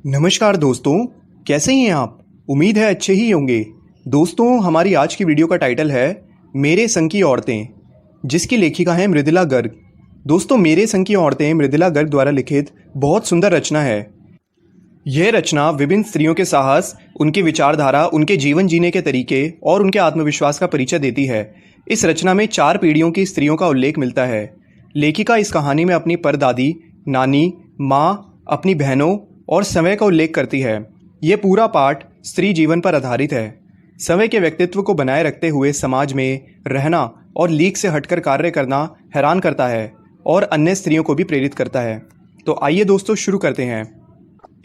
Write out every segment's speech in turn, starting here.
नमस्कार दोस्तों, कैसे हैं आप? उम्मीद है अच्छे ही होंगे। दोस्तों, हमारी आज की वीडियो का टाइटल है मेरे संग की औरतें, जिसकी लेखिका है मृदुला गर्ग। दोस्तों, मेरे संग की औरतें मृदुला गर्ग द्वारा लिखित बहुत सुंदर रचना है। यह रचना विभिन्न स्त्रियों के साहस, उनकी विचारधारा, उनके जीवन जीने के तरीके और उनके आत्मविश्वास का परिचय देती है। इस रचना में 4 पीढ़ियों की स्त्रियों का उल्लेख मिलता है। लेखिका इस कहानी में अपनी परदादी, नानी, माँ, अपनी बहनों और समय का उल्लेख करती है। ये पूरा पाठ स्त्री जीवन पर आधारित है। समय के व्यक्तित्व को बनाए रखते हुए समाज में रहना और लीक से हटकर कार्य करना हैरान करता है और अन्य स्त्रियों को भी प्रेरित करता है। तो आइए दोस्तों, शुरू करते हैं।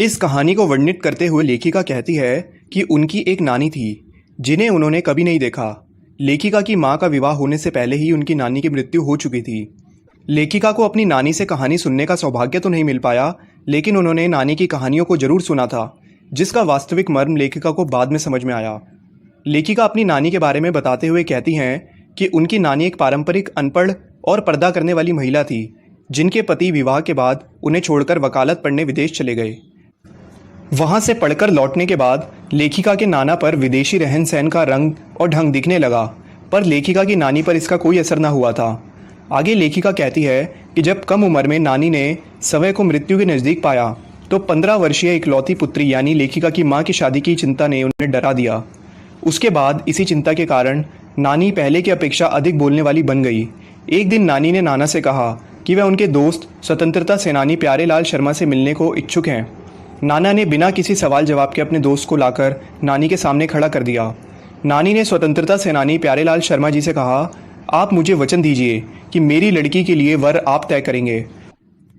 इस कहानी को वर्णित करते हुए लेखिका कहती है कि उनकी एक नानी थी जिन्हें उन्होंने कभी नहीं देखा। लेखिका की माँ का विवाह होने से पहले ही उनकी नानी की मृत्यु हो चुकी थी। लेखिका को अपनी नानी से कहानी सुनने का सौभाग्य तो नहीं मिल पाया, लेकिन उन्होंने नानी की कहानियों को जरूर सुना था, जिसका वास्तविक मर्म लेखिका को बाद में समझ में आया। लेखिका अपनी नानी के बारे में बताते हुए कहती हैं कि उनकी नानी एक पारंपरिक अनपढ़ और पर्दा करने वाली महिला थी, जिनके पति विवाह के बाद उन्हें छोड़कर वकालत पढ़ने विदेश चले गए। वहां से पढ़कर लौटने के बाद लेखिका के नाना पर विदेशी रहन सहन का रंग और ढंग दिखने लगा, पर लेखिका की नानी पर इसका कोई असर न हुआ था। आगे लेखिका कहती है कि जब कम उम्र में नानी ने समय को मृत्यु के नज़दीक पाया तो 15 वर्षीय इकलौती पुत्री यानी लेखिका की मां की शादी की चिंता ने उन्हें डरा दिया। उसके बाद इसी चिंता के कारण नानी पहले की अपेक्षा अधिक बोलने वाली बन गई। एक दिन नानी ने नाना से कहा कि वह उनके दोस्त स्वतंत्रता सेनानी प्यारेलाल शर्मा से मिलने को इच्छुक हैं। नाना ने बिना किसी सवाल जवाब के अपने दोस्त को लाकर नानी के सामने खड़ा कर दिया। नानी ने स्वतंत्रता सेनानी प्यारेलाल शर्मा जी से कहा, आप मुझे वचन दीजिए कि मेरी लड़की के लिए वर आप तय करेंगे।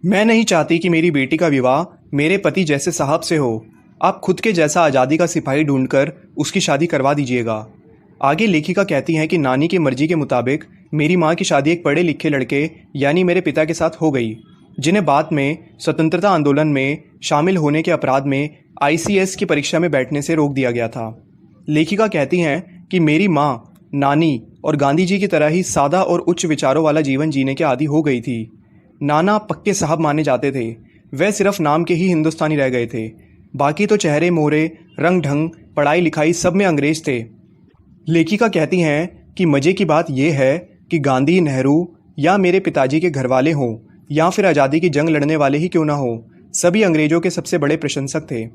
मैं नहीं चाहती कि मेरी बेटी का विवाह मेरे पति जैसे साहब से हो। आप खुद के जैसा आज़ादी का सिपाही ढूंढकर उसकी शादी करवा दीजिएगा। आगे लेखिका कहती हैं कि नानी की मर्जी के मुताबिक मेरी माँ की शादी एक पढ़े लिखे लड़के यानी मेरे पिता के साथ हो गई, जिन्हें बाद में स्वतंत्रता आंदोलन में शामिल होने के अपराध में ICS की परीक्षा में बैठने से रोक दिया गया था। लेखिका कहती हैं कि मेरी माँ, नानी और गांधी जी की तरह ही सादा और उच्च विचारों वाला जीवन जीने के आदी हो गई थी। नाना पक्के साहब माने जाते थे, वह सिर्फ नाम के ही हिंदुस्तानी रह गए थे। बाकी तो चेहरे मोहरे, रंग ढंग, पढ़ाई लिखाई सब में अंग्रेज थे। लेखिका कहती हैं कि मज़े की बात यह है कि गांधी, नेहरू या मेरे पिताजी के घरवाले हों या फिर आज़ादी की जंग लड़ने वाले ही क्यों ना हो, सभी अंग्रेज़ों के सबसे बड़े प्रशंसक थे।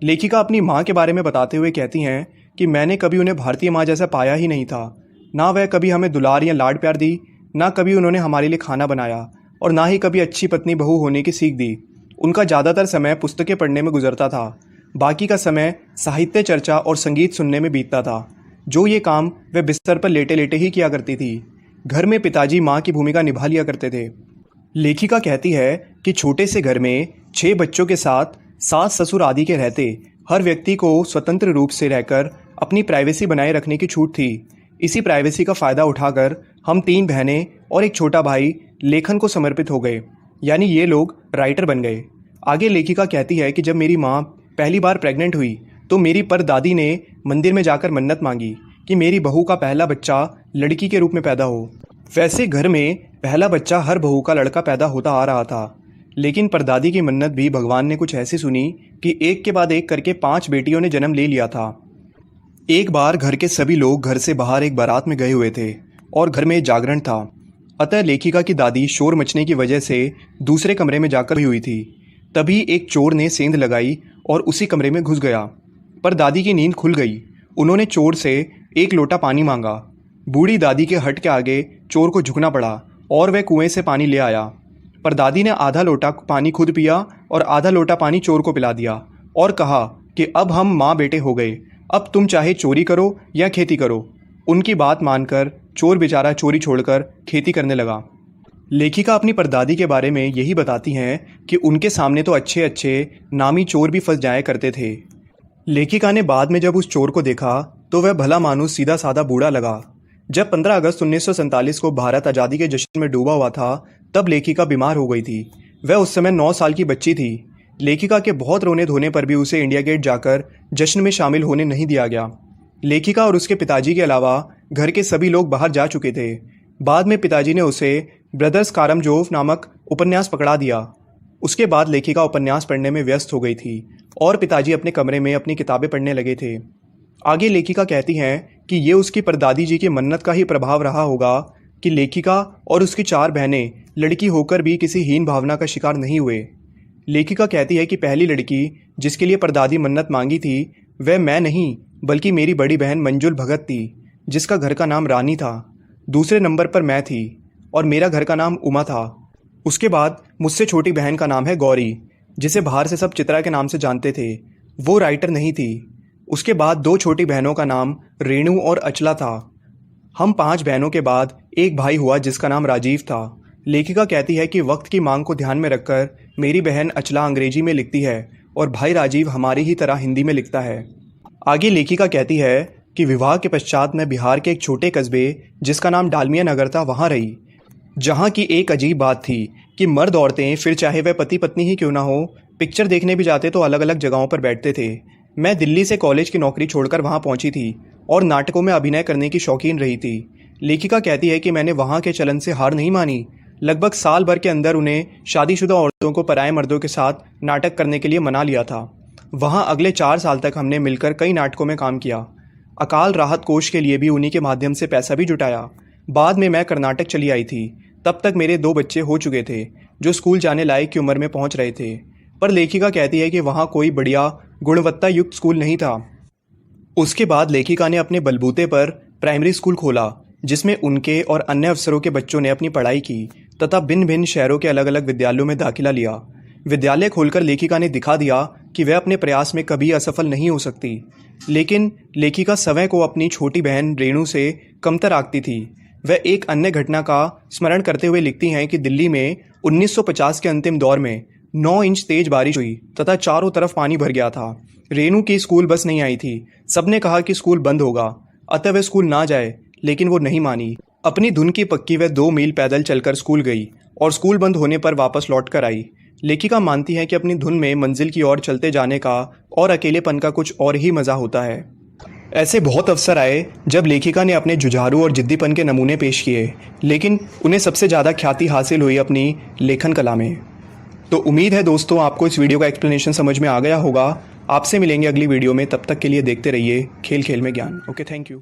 लेखिका अपनी माँ के बारे में बताते हुए कहती हैं कि मैंने कभी उन्हें भारतीय माँ जैसा पाया ही नहीं था। ना वह कभी हमें दुलार या लाड प्यार दी, ना कभी उन्होंने हमारे लिए खाना बनाया और ना ही कभी अच्छी पत्नी बहू होने की सीख दी। उनका ज़्यादातर समय पुस्तकें पढ़ने में गुजरता था, बाकी का समय साहित्य चर्चा और संगीत सुनने में बीतता था। जो ये काम वह बिस्तर पर लेटे लेटे ही किया करती थी। घर में पिताजी माँ की भूमिका निभा लिया करते थे। लेखिका कहती है कि छोटे से घर में 6 बच्चों के साथ सास ससुर आदि के रहते हर व्यक्ति को स्वतंत्र रूप से रहकर अपनी प्राइवेसी बनाए रखने की छूट थी। इसी प्राइवेसी का फ़ायदा उठाकर हम 3 बहनें और एक छोटा भाई लेखन को समर्पित हो गए, यानी ये लोग राइटर बन गए। आगे लेखिका कहती है कि जब मेरी माँ पहली बार प्रेग्नेंट हुई तो मेरी परदादी ने मंदिर में जाकर मन्नत मांगी कि मेरी बहू का पहला बच्चा लड़की के रूप में पैदा हो। वैसे घर में पहला बच्चा हर बहू का लड़का पैदा होता आ रहा था, लेकिन परदादी की मन्नत भी भगवान ने कुछ ऐसी सुनी कि एक के बाद एक करके 5 बेटियों ने जन्म ले लिया था। एक बार घर के सभी लोग घर से बाहर एक बारात में गए हुए थे और घर में जागरण था। अतः लेखिका की दादी शोर मचने की वजह से दूसरे कमरे में जाकर हुई थी। तभी एक चोर ने सेंध लगाई और उसी कमरे में घुस गया, पर दादी की नींद खुल गई। उन्होंने चोर से 1 लोटा पानी मांगा। बूढ़ी दादी के हट के आगे चोर को झुकना पड़ा और वह कुएं से पानी ले आया, पर दादी ने आधा लोटा पानी खुद पिया और आधा लोटा पानी चोर को पिला दिया और कहा कि अब हम माँ बेटे हो गए, अब तुम चाहे चोरी करो या खेती करो। उनकी बात मानकर चोर बेचारा चोरी छोड़कर खेती करने लगा। लेखिका अपनी परदादी के बारे में यही बताती हैं कि उनके सामने तो अच्छे अच्छे नामी चोर भी फंस जाया करते थे। लेखिका ने बाद में जब उस चोर को देखा तो वह भला मानुस सीधा साधा बूढ़ा लगा। जब 15 अगस्त 1947 को भारत आज़ादी के जश्न में डूबा हुआ था, तब लेखिका बीमार हो गई थी। वह उस समय 9 साल की बच्ची थी। लेखिका के बहुत रोने धोने पर भी उसे इंडिया गेट जाकर जश्न में शामिल होने नहीं दिया गया। लेखिका और उसके पिताजी के अलावा घर के सभी लोग बाहर जा चुके थे। बाद में पिताजी ने उसे ब्रदर्स कारामजोव नामक उपन्यास पकड़ा दिया। उसके बाद लेखिका उपन्यास पढ़ने में व्यस्त हो गई थी और पिताजी अपने कमरे में अपनी किताबें पढ़ने लगे थे। आगे लेखिका कहती हैं कि ये उसकी परदादी जी की मन्नत का ही प्रभाव रहा होगा कि लेखिका और उसकी 4 बहनें लड़की होकर भी किसी हीन भावना का शिकार नहीं हुए। लेखिका कहती है कि पहली लड़की जिसके लिए परदादी मन्नत मांगी थी वह मैं नहीं बल्कि मेरी बड़ी बहन मंजुल भगत थी, जिसका घर का नाम रानी था। दूसरे नंबर पर मैं थी और मेरा घर का नाम उमा था। उसके बाद मुझसे छोटी बहन का नाम है गौरी, जिसे बाहर से सब चित्रा के नाम से जानते थे। वो राइटर नहीं थी। उसके बाद 2 छोटी बहनों का नाम रेणु और अचला था। हम 5 बहनों के बाद एक भाई हुआ जिसका नाम राजीव था। लेखिका कहती है कि वक्त की मांग को ध्यान में रखकर मेरी बहन अचला अंग्रेजी में लिखती है और भाई राजीव हमारी ही तरह हिंदी में लिखता है। आगे लेखिका कहती है कि विवाह के पश्चात मैं बिहार के एक छोटे कस्बे जिसका नाम डालमिया नगर था वहाँ रही, जहाँ की एक अजीब बात थी कि मर्द औरतें फिर चाहे वह पति पत्नी ही क्यों ना हो, पिक्चर देखने भी जाते तो अलग अलग जगहों पर बैठते थे। मैं दिल्ली से कॉलेज की नौकरी छोड़कर वहाँ पहुँची थी और नाटकों में अभिनय करने की शौकीन रही थी। लेखिका कहती है कि मैंने वहाँ के चलन से हार नहीं मानी। लगभग साल भर के अंदर उन्हें शादीशुदा औरतों को पराये मर्दों के साथ नाटक करने के लिए मना लिया था। वहाँ अगले 4 साल तक हमने मिलकर कई नाटकों में काम किया। अकाल राहत कोष के लिए भी उन्हीं के माध्यम से पैसा भी जुटाया। बाद में मैं कर्नाटक चली आई थी। तब तक मेरे 2 बच्चे हो चुके थे जो स्कूल जाने लायक की उम्र में पहुँच रहे थे। पर लेखिका कहती है कि वहाँ कोई बढ़िया गुणवत्ता युक्त स्कूल नहीं था। उसके बाद लेखिका ने अपने बलबूते पर प्राइमरी स्कूल खोला, जिसमें उनके और अन्य अफसरों के बच्चों ने अपनी पढ़ाई की तथा भिन्न भिन्न शहरों के अलग अलग विद्यालयों में दाखिला लिया। विद्यालय खोलकर लेखिका ने दिखा दिया कि वह अपने प्रयास में कभी असफल नहीं हो सकती। लेकिन लेखिका स्वयं को अपनी छोटी बहन रेणु से कमतर आंकती थी। वह एक अन्य घटना का स्मरण करते हुए लिखती हैं कि दिल्ली में 1950 के अंतिम दौर में 9 इंच तेज बारिश हुई तथा चारों तरफ पानी भर गया था। रेणु की स्कूल बस नहीं आई थी। सबने कहा कि स्कूल बंद होगा, अतः वह स्कूल ना जाए, लेकिन वो नहीं मानी। अपनी धुन की पक्की वह 2 मील पैदल चलकर स्कूल गई और स्कूल बंद होने पर वापस लौट कर आई। लेखिका मानती है कि अपनी धुन में मंजिल की ओर चलते जाने का और अकेलेपन का कुछ और ही मज़ा होता है। ऐसे बहुत अवसर आए जब लेखिका ने अपने जुझारू और जिद्दीपन के नमूने पेश किए, लेकिन उन्हें सबसे ज़्यादा ख्याति हासिल हुई अपनी लेखन कला में। तो उम्मीद है दोस्तों आपको इस वीडियो का एक्सप्लेनेशन समझ में आ गया होगा। आपसे मिलेंगे अगली वीडियो में, तब तक के लिए देखते रहिए खेल खेल में ज्ञान। Okay, thank you.